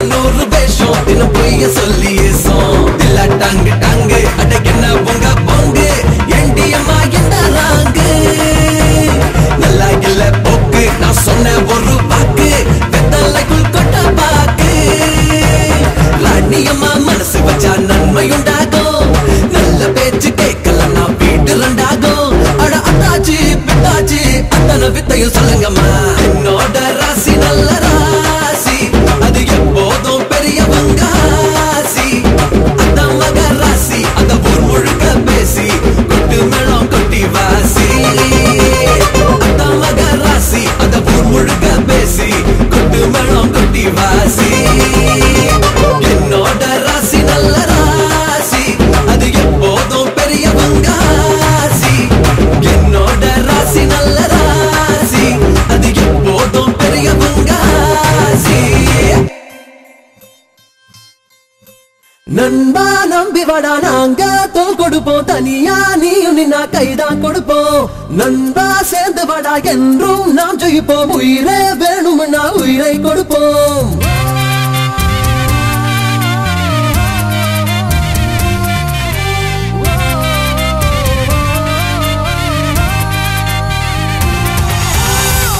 நூறு வேஷம் தினம் பொய்ய சொல்லி ஏசோம் இல்ல டங்கு டங்கு அடக்கு என்ன பொங்க பொங்கு எண்டியம்மா என்ன ராங்கு நல்லா இல்ல போக்கு நான் சொன்ன ஒரு வாக்கு வெத்தலைக்குள் கொட்ட பாக்கு ராணியம்மா மனசு வச்சா நன்மை உண்டாகும் நல்ல பேச்சு கேட்கலாம் நான் வீட்டு ரெண்டாகும் அட அத்தாச்சி பித்தாச்சி அத்தனை வித்தையும் சொல்லுங்கம்மா என்னோட ராசி நல்ல ராசி அது எப்போதும் பெரியவங்க ஆசி அந்த மக ராசி அந்த ஊர் முழுக்க பேசி கொட்டு மேளம் கொட்டி வாசி அந்த மக ராசி அந்த ஊர் முழுக்க பேசி கொட்டு மேளம் கொட்டி வாசி என்னோட ராசி நல்ல ராசி அது எப்போதும் பெரியவங்க ஆசி என்னோட ராசி நல்ல ராசி அது எப்போதும் பெரியவங்க ஆசி நண்பா நம்பி வாடா நாங்க தோல் கொடுப்போம் தனியா நீயும் நின்னா கைதான் கொடுப்போம் நண்பா சேர்ந்து வாடா என்றும் நாம் ஜெயிப்போம் உயிரே வேணும்னா உயிரை கொடுப்போம்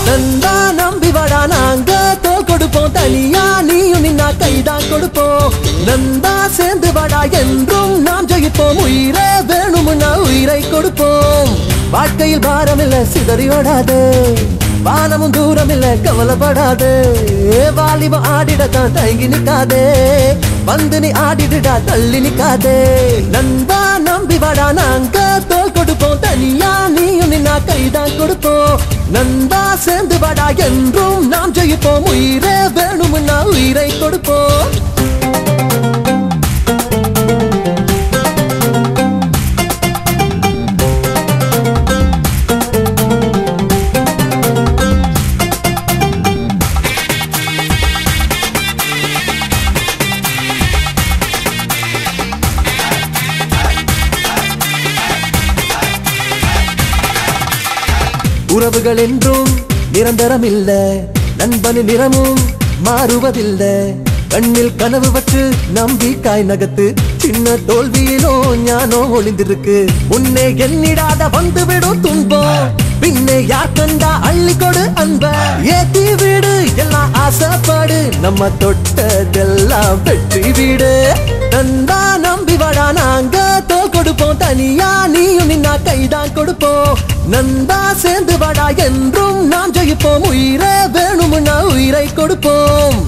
நண்பா நம்பி வாடா நாங்க தோல் கொடுப்போம் தனியா நீயும் நின்னா கைதான் கொடுப்போம் நண்பா சேர்ந்து வாடா என்றும் நாம் ஜெயிப்போம் உயிரே வேணும்னா உயிரை கொடுப்போம் வாழ்க்கையில் பாரம் இல்ல சிதறி ஓடாது வானமும் தூரம் இல்ல கவலைப்படாது வாலிபம் ஆடிடத்தான் தயங்கி நிக்காதே வந்து நீ ஆடிடுடா தள்ளி நிக்காதே நண்பா நம்பி வாடா நாங்க தோல் கொடுப்போம் தனியா நீயும் நின்னா கைதான் கொடுப்போம் நண்பா சேர்ந்து வாடா என்றும் நாம் ஜெயிப்போம் உயிரே வேணும்னா உயிரை கொடுப்போம் உறவுகள் என்றும் நிரந்தரம் இல்ல நண்பனு நிறமும் மாறுவதில்லை கண்ணில் கனவு வச்சு நம்பிக்காய் நகத்து சின்ன தோல்வியிலோ ஞானோ ஒளிந்திருக்கு உன்னை எண்ணிடாத வந்துவிடும் துன்பம் பின்னே யார் கண்டா அள்ளி கொடு அன்ப ஏத்தி வீடு எல்லாம் ஆசைப்பாடு நம்ம தொட்டதெல்லாம் வெற்றி வீடு நண்பா நம்பி வாடா நாங்க தோல் கொடுப்போம் தனியா நீயும் நின்னா கைதான் கொடுப்போம் நண்பா சேர்ந்து வாடா என்றும் நாம் ஜெயிப்போம் உயிரே வேணும்னா உயிரை கொடுப்போம்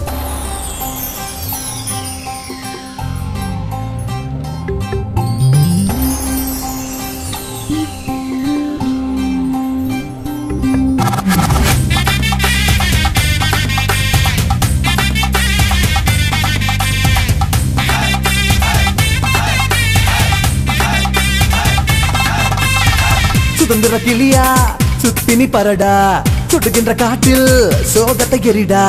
சுதந்திர கிளியா சுத்தினி பரடா சுட்டுகின்ற காட்டில் சோகத்தை எரிடா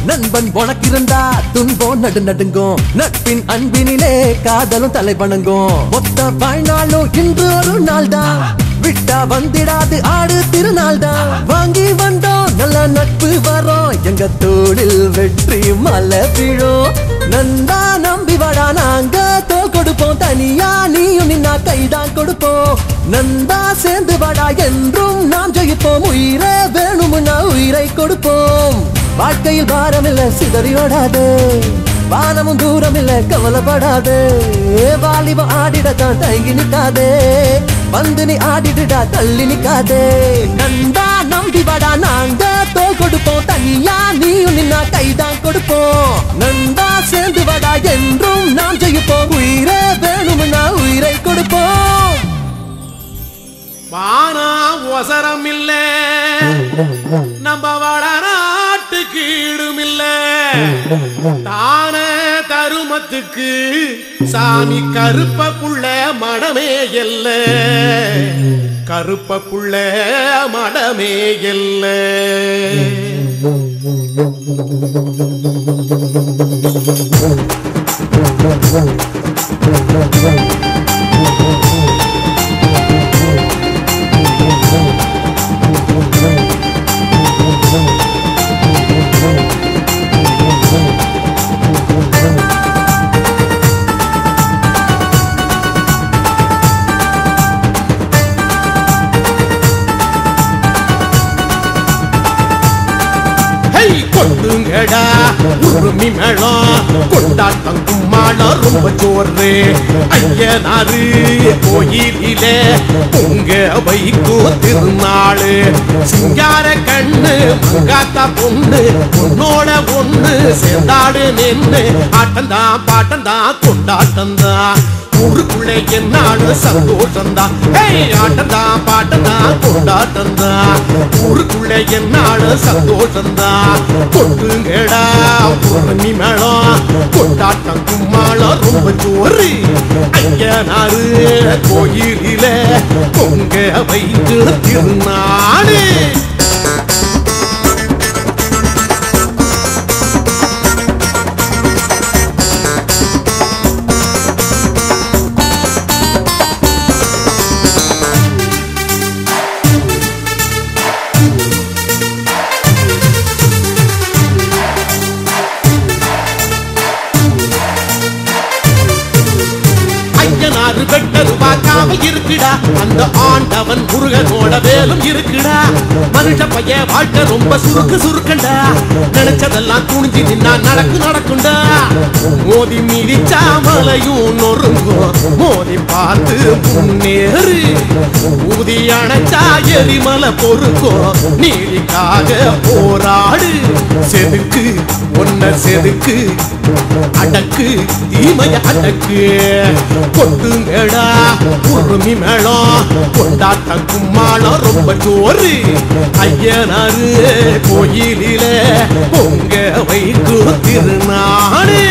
நண்பன் உனக்கிருந்தா துன்பம் நடு நடுங்கும் நட்பின் அன்பினிலே காதலும் தலை வணங்கும் மொத்த வாழ்நாளும் இன்று ஒரு நாள் தான் விட்டா வந்திடாது ஆடு திருநாள் தான் வாங்கி வந்தோம் நல்ல நட்பு வரோம் எங்க தோளில் வெற்றி மலை விழும் நண்பா நம்பி வாடா நாங்க தோல் கொடுப்போம் தனியா நீயும் நின்னா கைதான் கொடுப்போம் நண்பா சேர்ந்து வாடா என்றும் நாம் ஜெயிப்போம் உயிரே வேணும்னா உயிரை கொடுப்போம் வாழ்க்கையில் பாரம் இல்ல சிதறி ஓடாது வானமும் தூரம் இல்ல கவலைப்படாது வாலிபம் ஆடிடத்தான் தயங்கி நிக்காதே வந்து நீ ஆடிடுடா தள்ளி நிக்காதே நண்பா நம்பி வாடா நாங்க தோல் கொடுப்போம் தனியா நீயும் நின்னா கைதான் கொடுப்போம் நண்பா சேர்ந்து வாடா என்றும் நாம் ஜெயிப்போம் உயிரே வேணும்னா உயிரை கொடுப்போம் வானா ஒசரம் இல்ல நம்ம வடநாட்டுக்கு ஈடுமில்ல தான தருமத்துக்கு சாமி கருப்ப புள்ள மடமே எல்ல கருப்ப புள்ள மடமே எல்ல கொட்டுங்கடா உருமி மேளம் கொண்டாட்டம் கும்மாளம் ரொம்ப ஜோரு ஐயனாரு கோயிலிலே பொங்க வைக்கும் திருநாளு சிங்கார கண்ணு மங்காத்தா பொண்ணு பொண்ணோட ஒண்ணு சேர்ந்தாடு நின்று ஆட்டந்தான் பாட்டந்தான் கொண்டாட்டந்தான் ஊருக்குள்ளே என்னாலும் சந்தோஷந்தான் ஆட்டந்தான் பாட்டந்தான் கொண்டாட்டந்தான் ஊருக்குள்ளே என்னாலும் சந்தோஷந்தான் கொட்டுங்கடா உருமி மேளம் கொண்டாட்டம் கும்மாளம் ரொம்ப ஜோரு ஐயனாரு கோயிலில பொங்க வைத்து திருநாடு இருக்குடா அந்த ஆண்டவன் முருகனோட வேலும் இருக்குடா மனுஷ பைய வாழ்க்கை ரொம்ப சுருக்கு சுருக்கண்டா நினைச்சதெல்லாம் துணிஞ்சு நின்னா நடக்குண்டா மோதி மிதிச்சா மலையும் நொறுங்கும் மோதி பார்த்து முன்னேறு ஊதி அணைச்சா எரிமலை பொறுக்கும் நீதிக்காக போராடு செதுக்கு ஒன்ன செதுக்கு அடக்கு தீமைய அடக்கு கொட்டுங்கடா உருமி மேளம் கொண்டாட்டம் கும்மாளம் ரொம்ப ஜோரு ஐயனாரு கோயிலிலே பொங்க வைக்கும் திருநாடு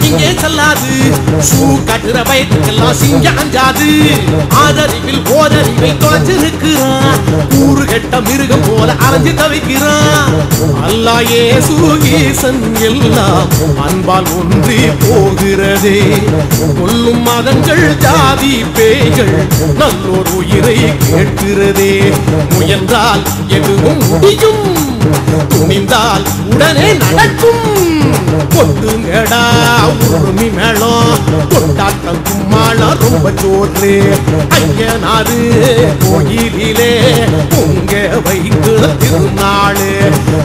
இங்கே செல்லாது ஷூ கட்டுற பைக்கெல்லாம் சிங்க அஞ்சாது ஆதரிவில் ஓதறிவை தொலைச்சிருக்கிறான் ஊரு கெட்ட மிருகம் போல அலைஞ்சு தவிக்கிறான் அல்லா இயேசு ஈசன் எல்லாம் அன்பால் ஒன்றி போகிறதே கொல்லும் மதங்கள் ஜாதி பேய்கள் நல்லோர் உயிரை கேட்கிறதே முயன்றால் எதுவும் முடியும் துணிந்தால் உடனே நடக்கும் கொட்டுங்கடா உருமி மேளம் கொண்டாட்டம் கும்மாளம் ரொம்ப ஜோரு ஐயனாரு கோயிலிலே பொங்க வைத்து திருநாளு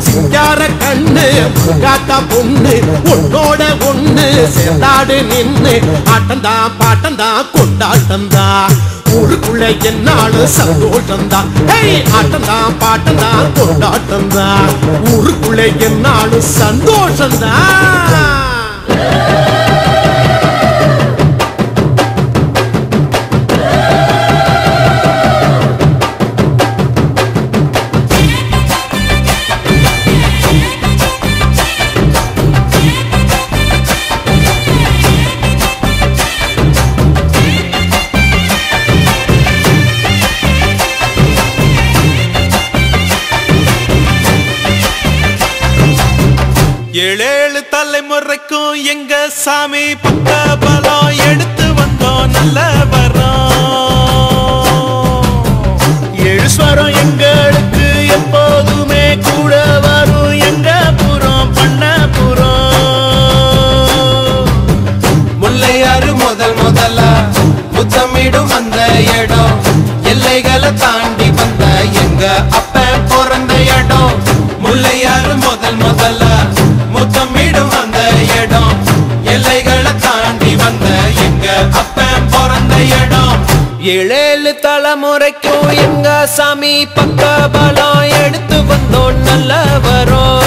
சிங்கார கண்ணு மங்காத்தா பொண்ணு ஒன்னோட ஒண்ணு சேர்ந்தாடு நின்று ஆட்டந்தான் பாட்டந்தான் கொண்டாட்டந்தான் ஊருக்குள்ள என்னாலும் சந்தோஷந்தான் ஆட்டந்தான் பாட்டந்தான் கொண்டாட்டந்தான் ஊருக்குள்ள என்னாலும் சந்தோஷந்தான் ஏழேழு தலைமுறைக்கும் எங்க சாமி பக்க பலம் எடுத்து வந்தோம் நல்ல வரோம் எழுஸ்வரம் எங்களுக்கு எப்போதுமே கூட வரும் எங்க புறம் பண்ண புறம் முல்லையாறு முதலா முத்தமிடும் அந்த இடம் எல்லைகளை தாண்டி வந்த எங்க அப்ப பிறந்த இடம் முல்லையாறு முதலா முத்தமிடும் அந்த இடம் எல்லைகளை தாண்டி வந்த எங்க அப்ப பிறந்த இடம் ஏழேழு தலைமுறைக்கும் எங்க சாமி பக்க பலம் எடுத்து வந்தோம் நல்ல வரோம்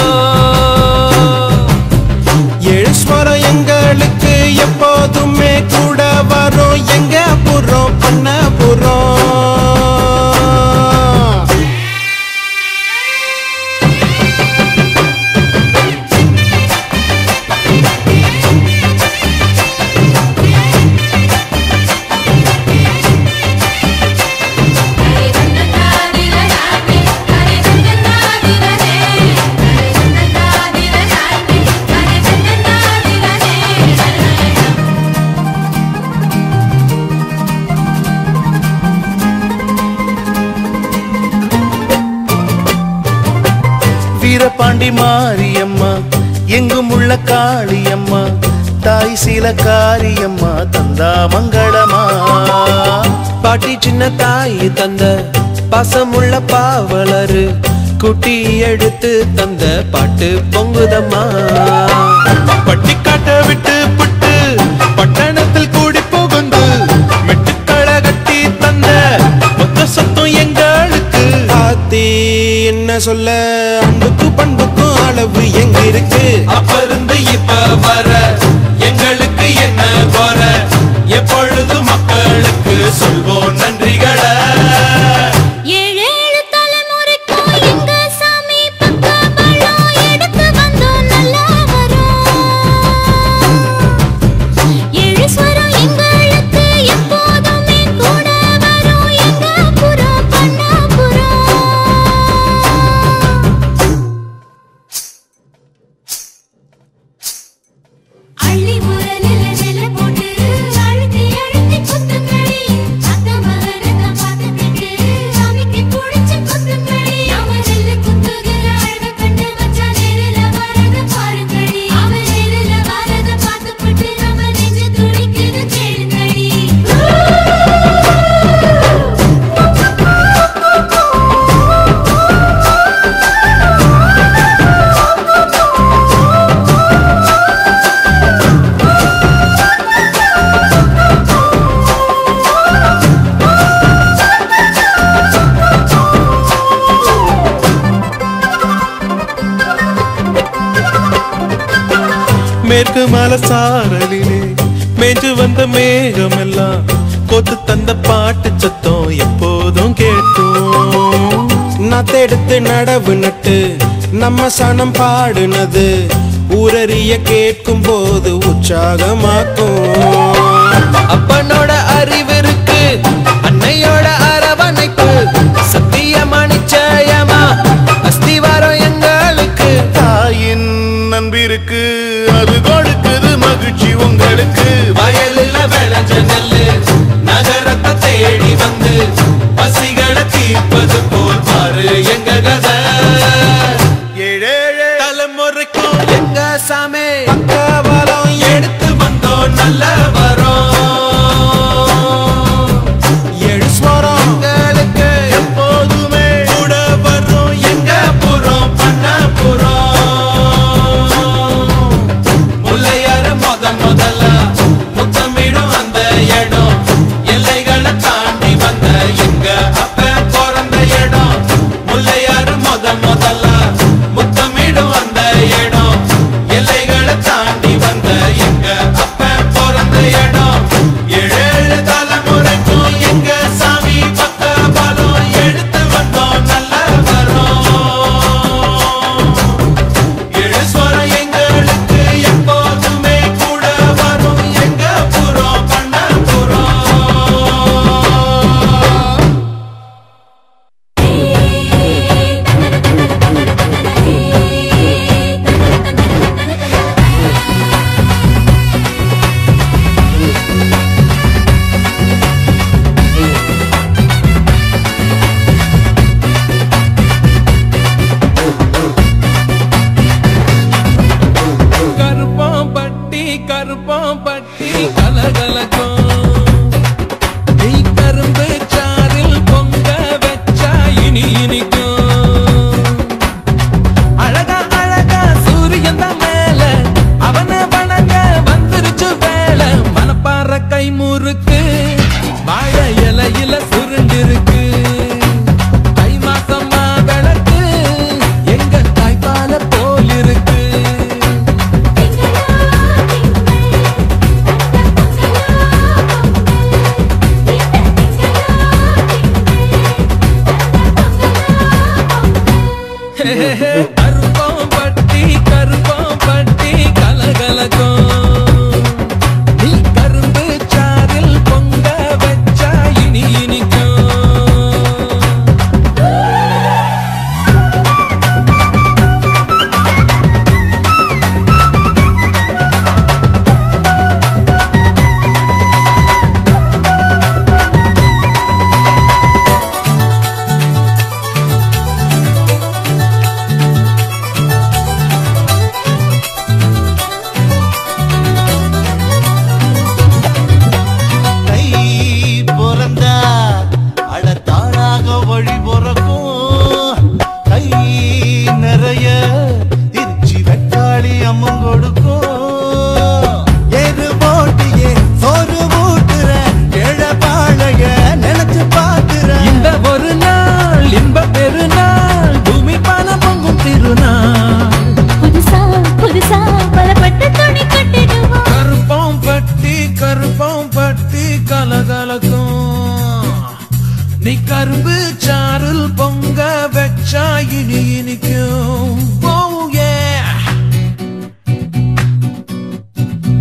எழுஸ்வரம் எங்களுக்கு எப்போதுமே கூட வரும் எங்க புறம் பண்ண புறம் தாண்டி மாரியம்மா எங்கும் உள்ள காளியம்மா தாய் சீல காரியம்மா தந்தா மங்களமா பாட்டி சின்ன தாய் தந்த பாசமுள்ள பாவலரு குட்டி எடுத்து தந்த பாட்டு பொங்குதம்மா பட்டி காட்ட விட்டு புட்டு பட்டணத்தில் கூடி புகுந்து மெட்டுக்களை கட்டி தந்த மொத்த சொத்தம் எங்களுக்கு ஆத்தி என்ன சொல்ல அன்புக்கும் பண்புக்கும் அளவு எங்க இருக்கு அப்ப இருந்து இப்ப வர எங்களுக்கு என்ன குற எப்பொழுது மக்களுக்கு சொல்வோம் நன்றிகளை ஏழேழு தலைமுறைக்கும் எங்க சாமி பக்கபலம் எடுத்து வந்தோம் நல்லா வரும் ஏழு ஸ்வரம் எங்களுக்கு எப்போதுமே கூட வரும் எங்க புறம் பண்ணாபுரம் அள்ளி முரலில நெல போட்டு அழுத்தி அழுத்தி குத்துங்கடி அத்த மகனக பார்த்துக்கிட்டு சாமிக்கு புடிச்சு குத்துங்கடி அவன் நெல்லு குத்துகிற அழக கண்டு வச்சா நேரில வரத பாருங்கடி அவன் நேரில வரத பார்த்துக்கிட்டு நம்ம நெஞ்சு துடிக்குது கேளுங்கடி மேற்கு மலை சாரலிலே மேஞ்சு வந்த மேகம் எல்லாம் கொத்து தந்த பாட்டு சத்தம் எப்போதும் கேட்கும் நத்தெடுத்து நடவு நட்டு நம்ம சனம் பாடுனது ஊரறிய கேட்கும் போது உற்சாகமாக்கும் அப்பனோட அறிவிருக்கு அன்னையோட அரவணைப்பு சத்தியமா நிச்சயமா அஸ்திவாரம் எங்களுக்கு தாயின் நண்பிருக்கு அது கொடுக்குது மகிழ்ச்சி உங்களுக்கு வயலில் விளைஞ்ச நெல்லு நகரத்தை தேடி வந்து பசிகளை தீர்ப்பது போல் பாரு எங்க கதை ஏழேழு தலைமுறைக்கும் எங்க சாமி பக்கபலம் எடுத்து வந்தோம் நல்ல வரோம் நீ கரும்பு சாருல் பொங்க வச்சா இனி இனிக்கும். Oh yeah.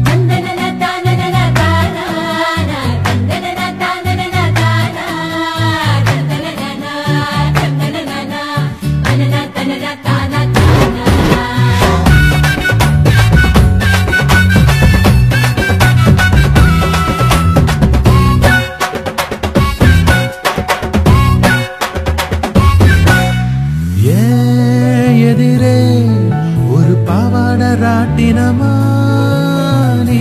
தந்தனன தானனன தானா தந்தனன தானனன தானா தந்தனன தந்தனன அனன தனன தானா தானா. எதிரே ஒரு பாவாட ராட்டினமா நீ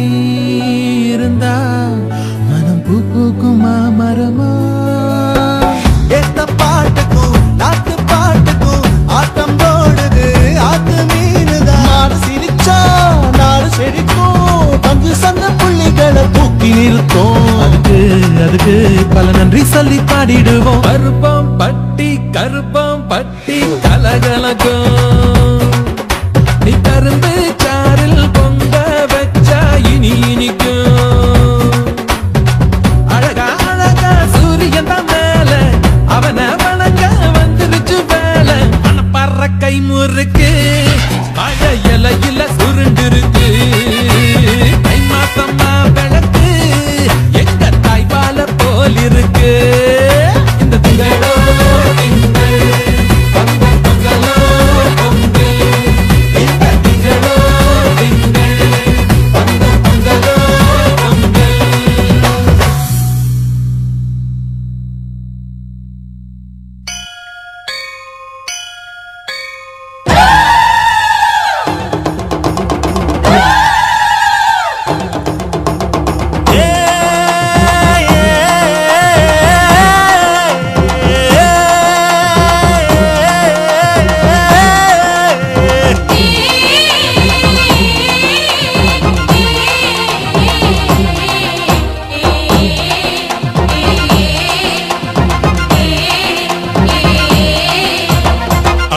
இருந்தா மனம் பூ பூக்கும் மாமரமா. ஏத்த பாட்டுக்கும் நாட்டு பாட்டுக்கும் ஆட்டம் போடுது ஆத்து மீனுதான். நாடு சிரிச்சா நாடு செழிக்கும், பங்கு சந்த புள்ளிகளை தூக்கி நிறுத்தும். அதுக்கு பல நன்றி சொல்லி பாடிடுவோம். கருப்பம் பட்டி கலகலக்கும். நீ கரும்பு சாரில் பொங்க வச்சா இனி இனிக்கும். அழகா அழகா சூரியன் தான் மேல அவனை வணங்க வந்துருச்சு வேலை. மனப்பற கை முறுக்கு மழை இலையில சுருண்டிருக்கு. கை மாசமா விளக்கு எங்க தாய்பால போல் இருக்கு. இந்த திங்களோ திங்கள் வந்த பொங்கலோ பொங்கல். இந்த திங்களோ திங்கள் வந்த பொங்கலோ பொங்கல்.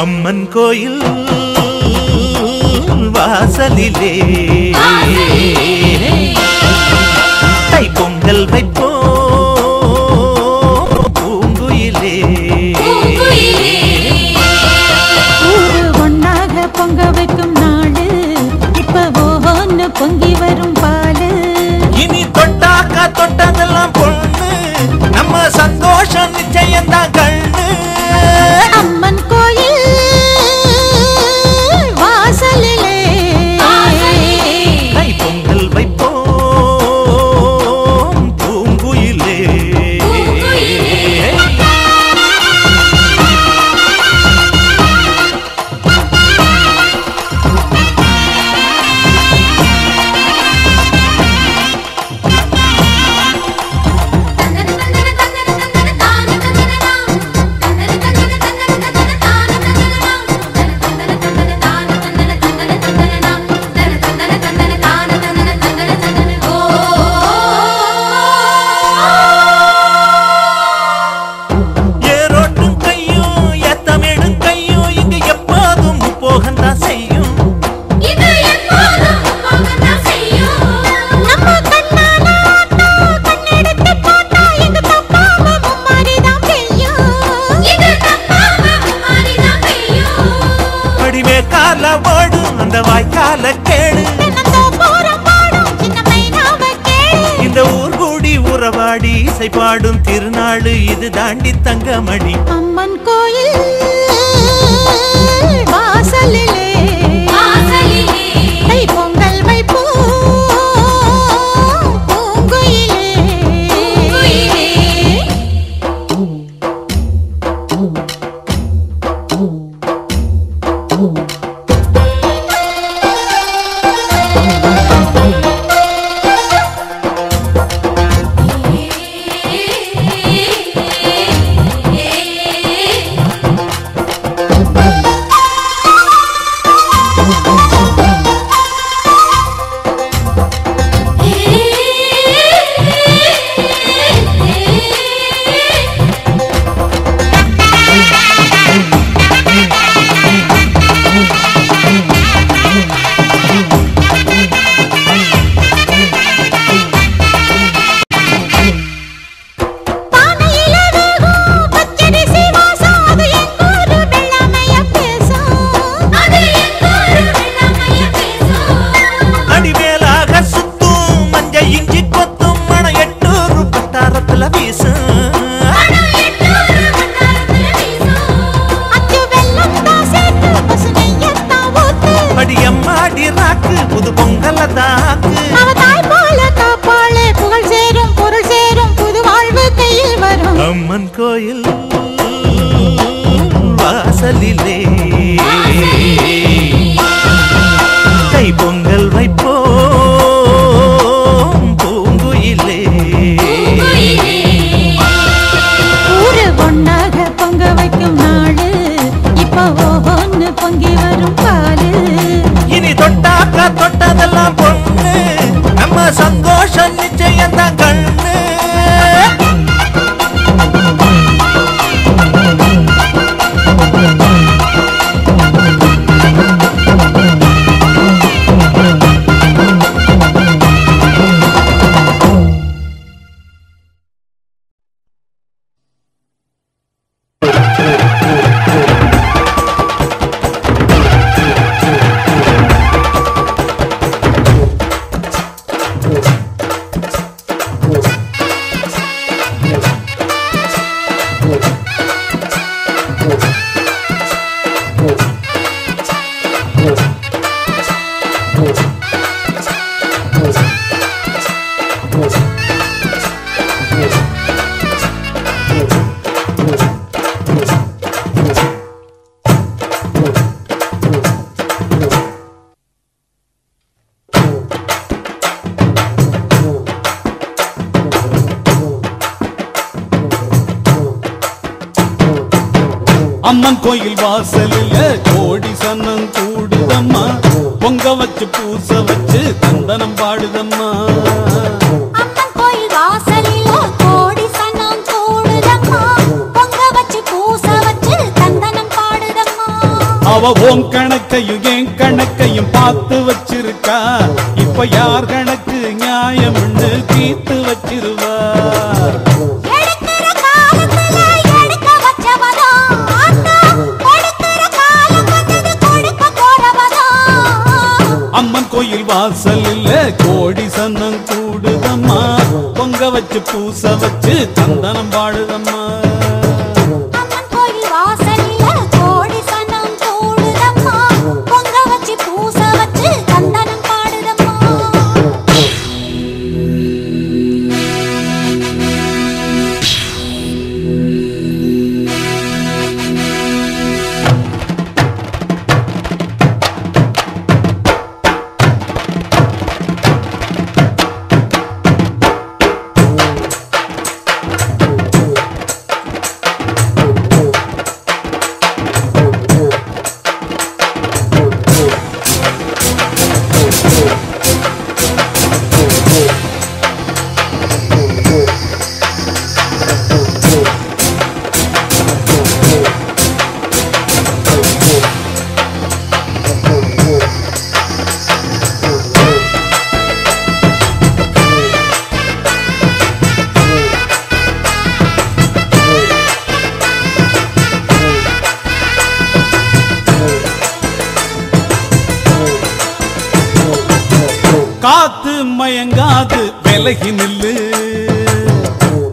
அம்மன் கோயில் வாசலிலே தை பொங்கல் வைப்போம் பூங்குயிலே. ஊரு ஒன்னாக பொங்க வைக்கும் நாடு இப்ப ஒவ்வொன்னு பொங்கி வரும் பாலு. இனி தொட்டாக்கா தொட்டதெல்லாம் பொண்ணு, நம்ம சந்தோஷம் நிச்சயம்தான் கண்ணு. அம்மன் கோயில் வாசலிலே தை பொங்கல் வைப்போம் பூங்குயிலே. ஏரோட்டும் கையும் ஏத்தமிடும் கையும் இங்கு எப்போதும் போகத்தான் செய்யும். நம்ம கண்ணால ஆட்டா கண்ணெடுத்து பார்த்தா எங்க தப்பாம மும்மாரிதான் பெய்யும். படிவே கால ஓடும் அந்த வாய்க்கால கேடு. தினந்தோறும் பாடும் சின்ன மைனாவை கேளு. இந்த ஊர் கூடி உறவாடி இசை பாடும் திருநாடு இது தாண்டி தங்கமணி. அம்மன் கோயில் வாசலிலே தை பொங்கல் வைப்போம் பூங்குயிலே. அம்மன் கோயில் வாசலிலே கை பொங்கல் வைப்போம் பூங்குயிலே. ஊரு ஒன்னாக பொங்க வைக்கும் நாடு இப்போ ஒன்னு பொங்கி வரும் பாலு. இனி தொட்டாக்கா தொட்டதெல்லாம் பொண்ணு நம்ம சந்தோஷம் நிச்சயம் தான் கண்ணு. அம்மன் கோயில் வாசலில் கோடி சன்னம் கூடுதம்மா, பொங்க வச்சு பூச வச்சு தந்தனம் பாடுதம்மா. அம்மன் கோயில் வாசலில கோடி சனம் கூடுதம்மா, பொங்க வச்சு பூச வச்சு தந்தனம் பாடுதம்மா. அவ ஓம் கணக்கையும் என் கணக்கையும் பார்த்து வச்சிருக்கா, இப்ப யார் கணக்கு நியாயம்னு தீர்த்து வச்சிருவா. எடுக்கிற காலத்துல எடுக்க வச்சவதா, ஆத்தா கொடுக்கிற காலம் வந்தது கொடுக்க போறவதா. அம்மன் கோயில் வாசலில் கோடி சன்னம் கூடுதம்மா, பொங்க வச்சு பூச வச்சு தந்தனம் பாடுதம்மா. அம்மன் கோயில் வாசலில கோடி சனம் கூடுதம்மா, பொங்க வச்சு பூச வச்சு தந்தனம் பாடுதம்மா. காத்து மயங்காது விலகி நில்லு,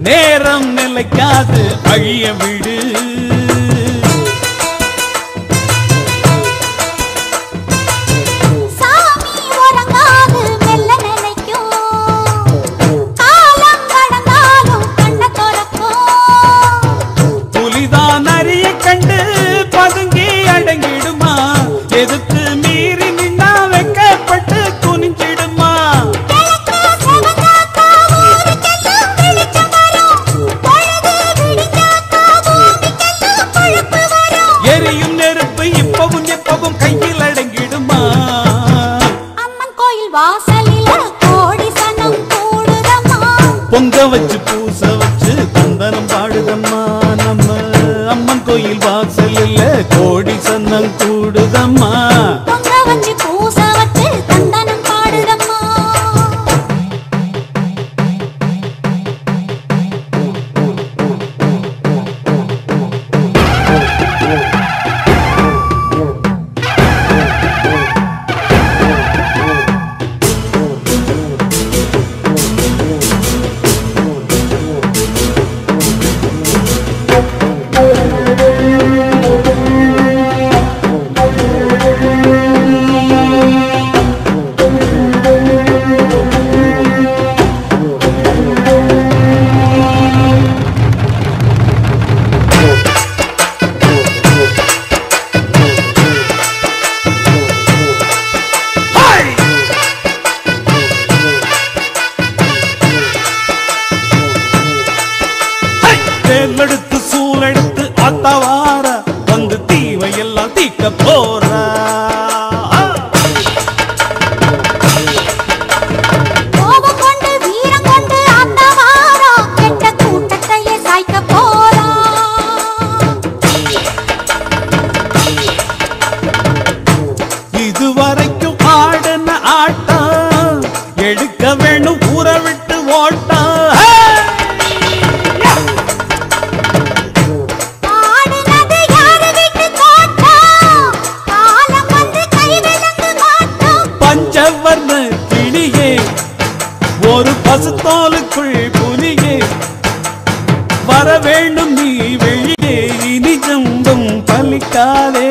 நேரம் நிலைக்காது அழிய விடு. சாமி உறங்காது மெல்ல நினைக்கும், காலம் கடந்தாலும் கண்ண திறக்கும். புலிதான் அரிய கண்டு பதுங்கி அடங்கிடுமா, எதுக்கு மீறி நின்னா வெக்கப்பட்டு குனிஞ்சிடுமா. கிழக்கு செவந்தாக்கா ஊருக்கெல்லாம் வெளிச்சம் வரும், பொழுது விடிஞ்சாக்கா பூமிக்கெல்லாம் கொழுப்பு வரும். எரியும் நெருப்பு இப்பவும் எப்பவும் கையில் அடங்கிடுமா. அம்மன் கோயில் வாசலில கோடி சனம் கூடுதம்மா, பொங்க வச்சு பூச வச்சு தந்தனம் பாடுதம்மா. நம்ம அம்மன் கோயில் வாசலில் கோடி சன்னம் கூடுதம்மா. பொங்க வச்சு பூச வச்சு தந்தனம் பாடுதம்மா. சூலெடுத்து ஆத்தவார வந்து தீவையெல்லாம் தீக்க போறா கோபம் கொண்டு வீரம் கொண்டு அந்த வாரம் கெட்ட கூட்டத்தையே சாய்க்க போறான். இதுவரைக்கும் ஆடின ஆட்டம் எடுக்க வேணும் ஊற விட்டு ஓட்டம் ஆடுனது யாரு வீட்டு தோட்டம், காலம் வந்து கை விலங்கு மாட்டும். பஞ்சவர்ண கிளியே ஒரு பசுத்தோலுக்குள் புலியே வர வேண்டும் நீ வெளியே இனி ஜம்பம் பலிக்காதே